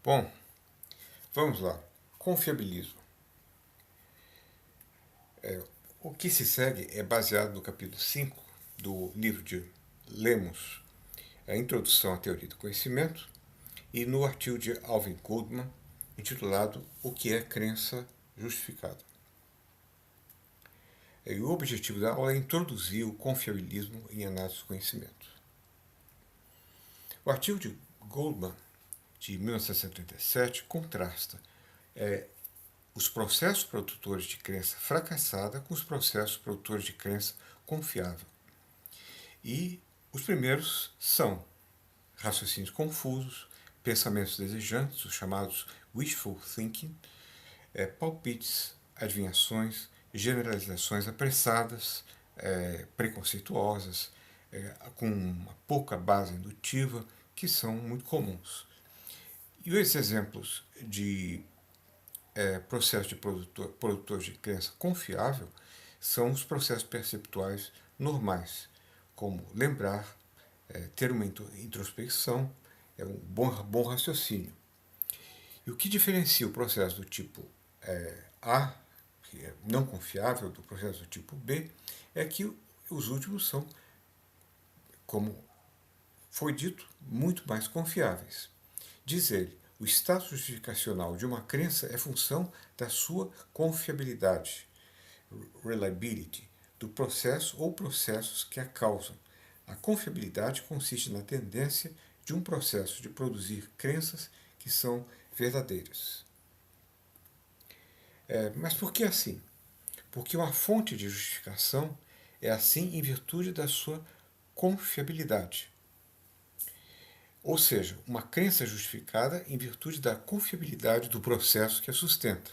Bom, vamos lá. Confiabilismo. O que se segue é baseado no capítulo 5 do livro de Lemos, A Introdução à Teoria do Conhecimento, e no artigo de Alvin Goldman, intitulado O que é crença justificada. E o objetivo da aula é introduzir o confiabilismo em análise do conhecimento. O artigo de Goldman, de 1977, contrasta os processos produtores de crença fracassada com os processos produtores de crença confiável. E os primeiros são raciocínios confusos, pensamentos desejantes, os chamados wishful thinking, palpites, adivinhações, generalizações apressadas, preconceituosas, com uma pouca base indutiva, que são muito comuns. E esses exemplos de processo de produtor de crença confiável são os processos perceptuais normais, como lembrar, ter uma introspecção, um bom raciocínio. E o que diferencia o processo do tipo A, que é não confiável, do processo do tipo B, é que os últimos são, como foi dito, muito mais confiáveis. Diz ele, o status justificacional de uma crença é função da sua confiabilidade, reliability, do processo ou processos que a causam. A confiabilidade consiste na tendência de um processo de produzir crenças que são verdadeiras. Mas por que assim? Porque uma fonte de justificação é assim em virtude da sua confiabilidade. Ou seja, uma crença justificada em virtude da confiabilidade do processo que a sustenta.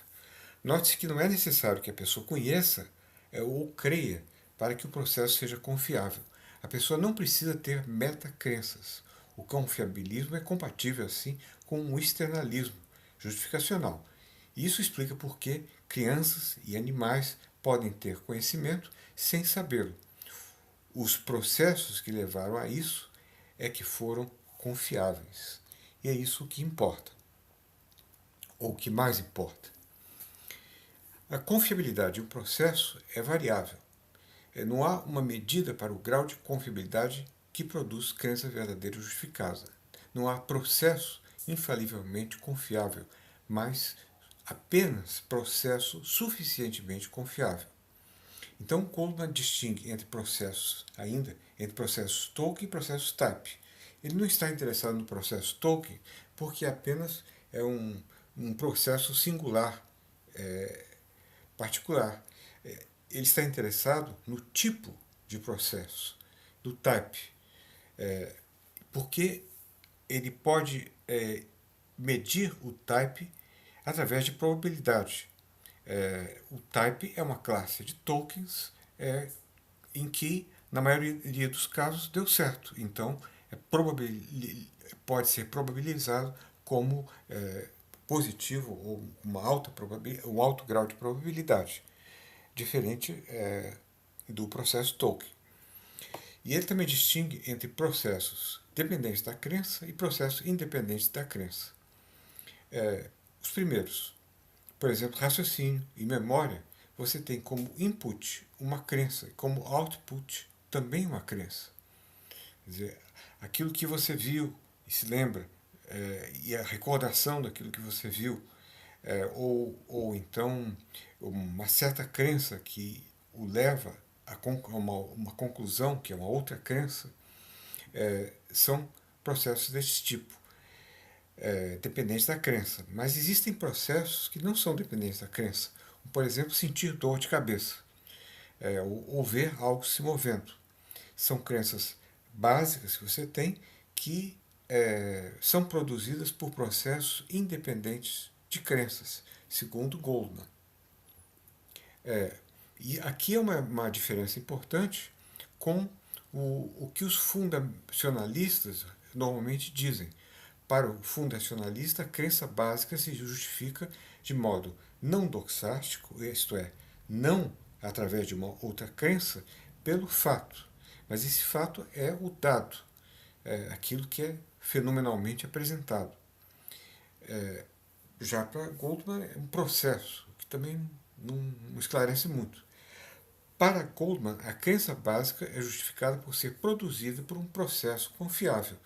Note-se que não é necessário que a pessoa conheça ou creia para que o processo seja confiável. A pessoa não precisa ter meta-crenças. O confiabilismo é compatível, assim, com o externalismo justificacional. E isso explica por que crianças e animais podem ter conhecimento sem sabê-lo. Os processos que levaram a isso é que foram confiáveis. E é isso que importa, ou o que mais importa. A confiabilidade de um processo é variável. Não há uma medida para o grau de confiabilidade que produz crença verdadeira justificada. Não há processo infalivelmente confiável, mas apenas processo suficientemente confiável. Então, Goldman distingue entre processos Tolkien e processos Type. Ele não está interessado no processo Tolkien porque apenas é um processo singular, particular. Ele está interessado no tipo de processo, do type, porque ele pode medir o type através de probabilidade. O type é uma classe de tokens em que, na maioria dos casos, deu certo. Então, pode ser probabilizado como positivo ou um alto grau de probabilidade, diferente do processo Tolkien. E ele também distingue entre processos dependentes da crença e processos independentes da crença. Os primeiros, por exemplo, raciocínio e memória, você tem como input uma crença e como output também uma crença. Quer dizer, aquilo que você viu e se lembra, e a recordação daquilo que você viu, ou então uma certa crença que o leva a uma conclusão, que é uma outra crença, são processos desse tipo, dependentes da crença. Mas existem processos que não são dependentes da crença. Por exemplo, sentir dor de cabeça, ou ver algo se movendo. São crenças básicas que você tem que são produzidas por processos independentes de crenças, segundo Goldman. E aqui é uma diferença importante com o que os fundacionalistas normalmente dizem. Para o fundacionalista, a crença básica se justifica de modo não doxástico, isto é, não através de uma outra crença, pelo fato. Mas esse fato é o dado, aquilo que é fenomenalmente apresentado. Já para Goldman é um processo, que também não esclarece muito. Para Goldman, a crença básica é justificada por ser produzida por um processo confiável.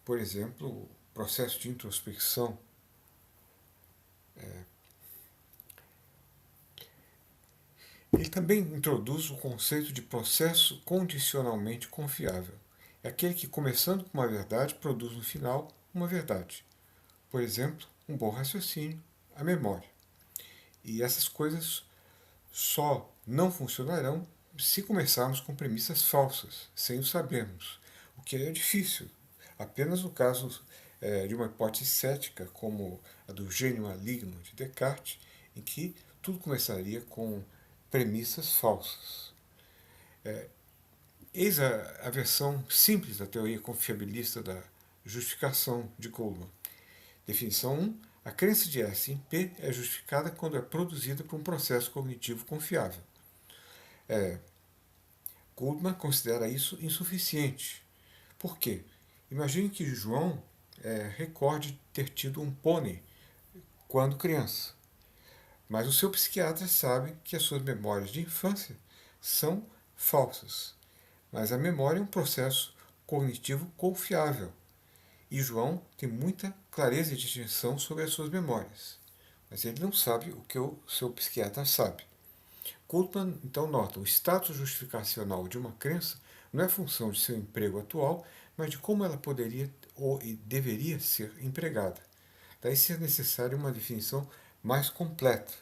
Por exemplo, o processo de introspecção. Ele também introduz o conceito de processo condicionalmente confiável. É aquele que, começando com uma verdade, produz no final uma verdade. Por exemplo, um bom raciocínio, a memória. E essas coisas só não funcionarão se começarmos com premissas falsas, sem o sabermos, o que é difícil. Apenas no caso de uma hipótese cética, como a do gênio maligno de Descartes, em que tudo começaria com premissas falsas. Eis a versão simples da teoria confiabilista da justificação de Goldman. Definição 1. A crença de S em P é justificada quando é produzida por um processo cognitivo confiável. Goldman considera isso insuficiente. Por quê? Imagine que João recorde ter tido um pônei quando criança, mas o seu psiquiatra sabe que as suas memórias de infância são falsas. Mas a memória é um processo cognitivo confiável. E João tem muita clareza e distinção sobre as suas memórias. Mas ele não sabe o que o seu psiquiatra sabe. Goldman então nota: o status justificacional de uma crença não é função de seu emprego atual, mas de como ela poderia ou deveria ser empregada. Daí ser necessária uma definição mais completa.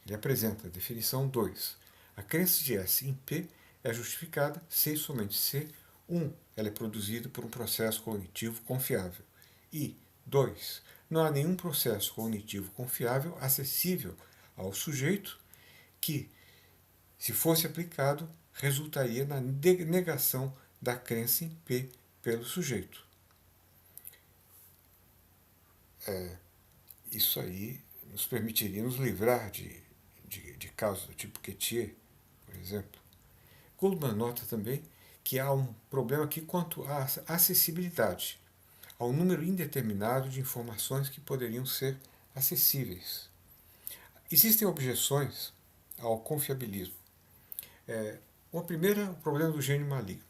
Ele apresenta a definição 2. A crença de S em P é justificada se e somente se 1. Ela é produzida por um processo cognitivo confiável. E 2. Não há nenhum processo cognitivo confiável acessível ao sujeito que, se fosse aplicado, resultaria na negação da crença em P pelo sujeito. Isso aí nos permitiria nos livrar de casos do tipo Quetier, por exemplo. Goldman nota também que há um problema aqui quanto à acessibilidade, ao número indeterminado de informações que poderiam ser acessíveis. Existem objeções ao confiabilismo. Uma primeira, o problema do gênio maligno.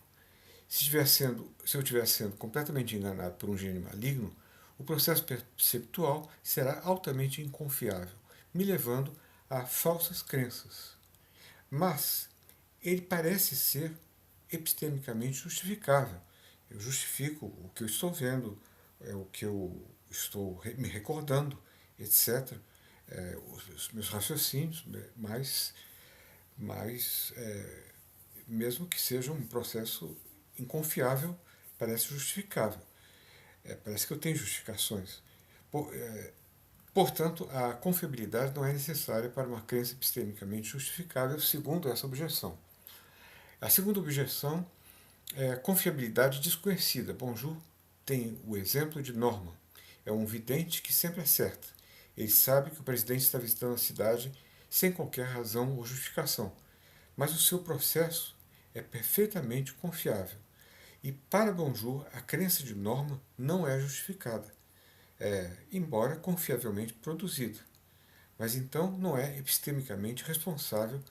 Se eu estiver sendo completamente enganado por um gênio maligno, o processo perceptual será altamente inconfiável, me levando a falsas crenças. Mas ele parece ser epistemicamente justificável. Eu justifico o que eu estou vendo, o que eu estou me recordando, etc. Os meus raciocínios, mas mesmo que seja um processo inconfiável, parece justificável. Parece que eu tenho justificações. Portanto, a confiabilidade não é necessária para uma crença epistemicamente justificável, segundo essa objeção. A segunda objeção é a confiabilidade desconhecida. Bonjour tem o exemplo de Norman. É um vidente que sempre acerta. Ele sabe que o presidente está visitando a cidade sem qualquer razão ou justificação, mas o seu processo é perfeitamente confiável. E para Bonjour, a crença de Norman não é justificada, embora confiavelmente produzida. Mas então não é epistemicamente responsável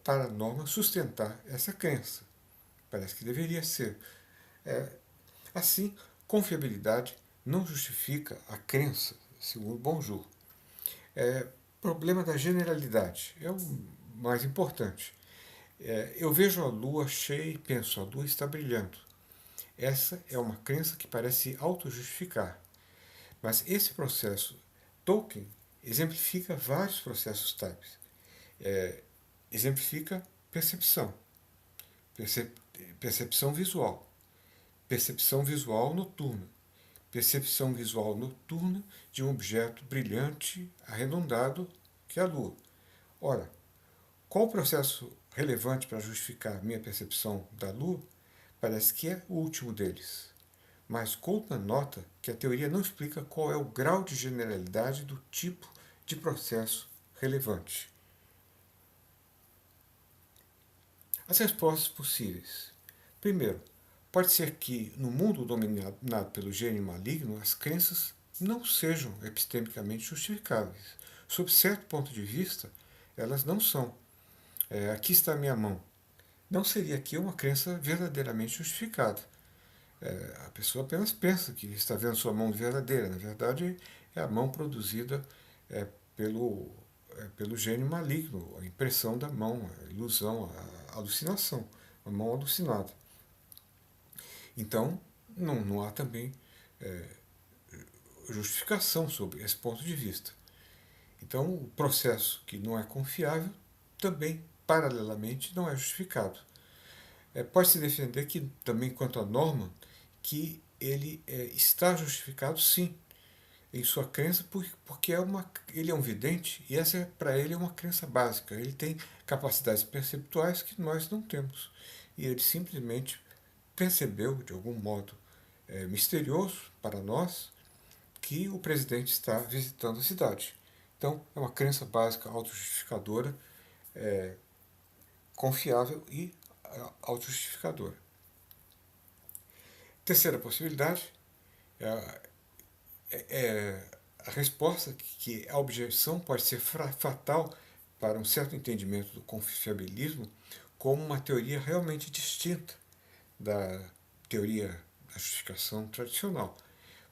para a norma sustentar essa crença. Parece que deveria ser. Assim, confiabilidade não justifica a crença, segundo Bonjour. Problema da generalidade é o mais importante. Eu vejo a lua cheia e penso: a lua está brilhando. Essa é uma crença que parece auto-justificar. Mas esse processo, Tolkien exemplifica vários processos tais. Exemplifica percepção, percepção visual, percepção visual noturna, percepção visual noturna de um objeto brilhante, arredondado, que é a Lua. Ora, qual o processo relevante para justificar minha percepção da Lua? Parece que é o último deles. Mas Goldman nota que a teoria não explica qual é o grau de generalidade do tipo de processo relevante. As respostas possíveis. Primeiro, Pode ser que no mundo dominado pelo gênio maligno, as crenças não sejam epistemicamente justificáveis. Sob certo ponto de vista, elas não são. Aqui está a minha mão. Não seria aqui uma crença verdadeiramente justificada. A pessoa apenas pensa que está vendo sua mão verdadeira. Na verdade, é a mão produzida pelo, pelo gênio maligno, a impressão da mão, a ilusão, a alucinação, a mão alucinada. Então, não há também justificação sobre esse ponto de vista. Então, o processo que não é confiável também, paralelamente, não é justificado. Pode-se defender que, também quanto à norma, que ele está justificado, sim, em sua crença, porque ele é um vidente e essa, para ele, é uma crença básica. Ele tem capacidades perceptuais que nós não temos. E ele simplesmente percebeu, de algum modo misterioso para nós, que o presidente está visitando a cidade. Então, é uma crença básica autojustificadora, confiável e autojustificadora. Terceira possibilidade é a resposta que a objeção pode ser fatal para um certo entendimento do confiabilismo como uma teoria realmente distinta da teoria da justificação tradicional,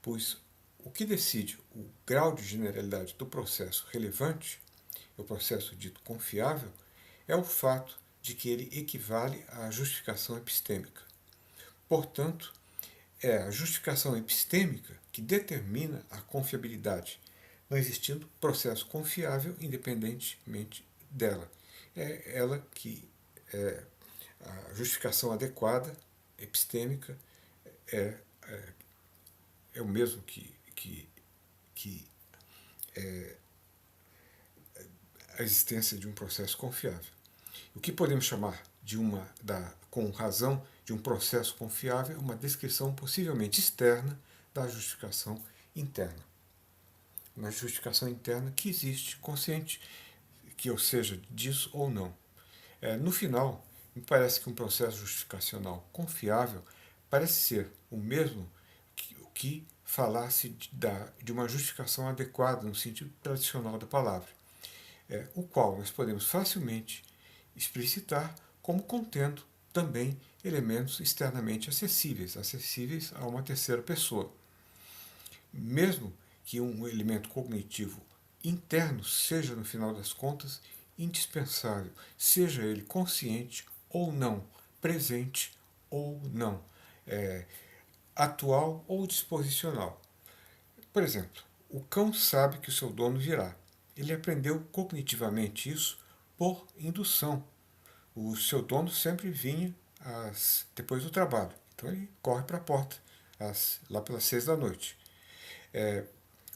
pois o que decide o grau de generalidade do processo relevante, o processo dito confiável, é o fato de que ele equivale à justificação epistêmica. Portanto, é a justificação epistêmica que determina a confiabilidade, não existindo processo confiável independentemente dela. É ela que é a justificação adequada, epistêmica, é, é o mesmo que a existência de um processo confiável. O que podemos chamar com razão, de um processo confiável é uma descrição possivelmente externa da justificação interna. Uma justificação interna que existe, consciente, que eu seja disso ou não. No final, me parece que um processo justificacional confiável parece ser o mesmo que falasse de uma justificação adequada no sentido tradicional da palavra, o qual nós podemos facilmente explicitar como contendo também elementos externamente acessíveis a uma terceira pessoa. Mesmo que um elemento cognitivo interno seja, no final das contas, indispensável, seja ele consciente ou não, presente ou não, atual ou disposicional. Por exemplo, o cão sabe que o seu dono virá. Ele aprendeu cognitivamente isso por indução. O seu dono sempre vinha depois do trabalho. Então ele corre para a porta lá pelas 6 da noite.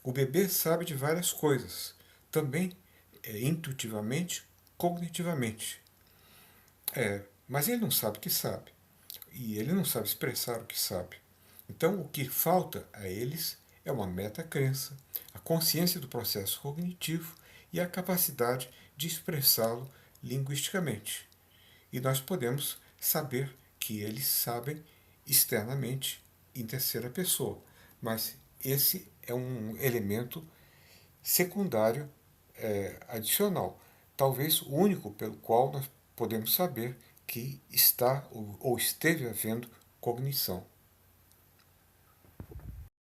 O bebê sabe de várias coisas, também intuitivamente, cognitivamente. Mas ele não sabe que sabe. E ele não sabe expressar o que sabe. Então, o que falta a eles é uma meta-crença, a consciência do processo cognitivo e a capacidade de expressá-lo linguisticamente. E nós podemos saber que eles sabem externamente em terceira pessoa. Mas esse é um elemento secundário adicional. Talvez o único pelo qual nós podemos saber que está ou esteve havendo cognição.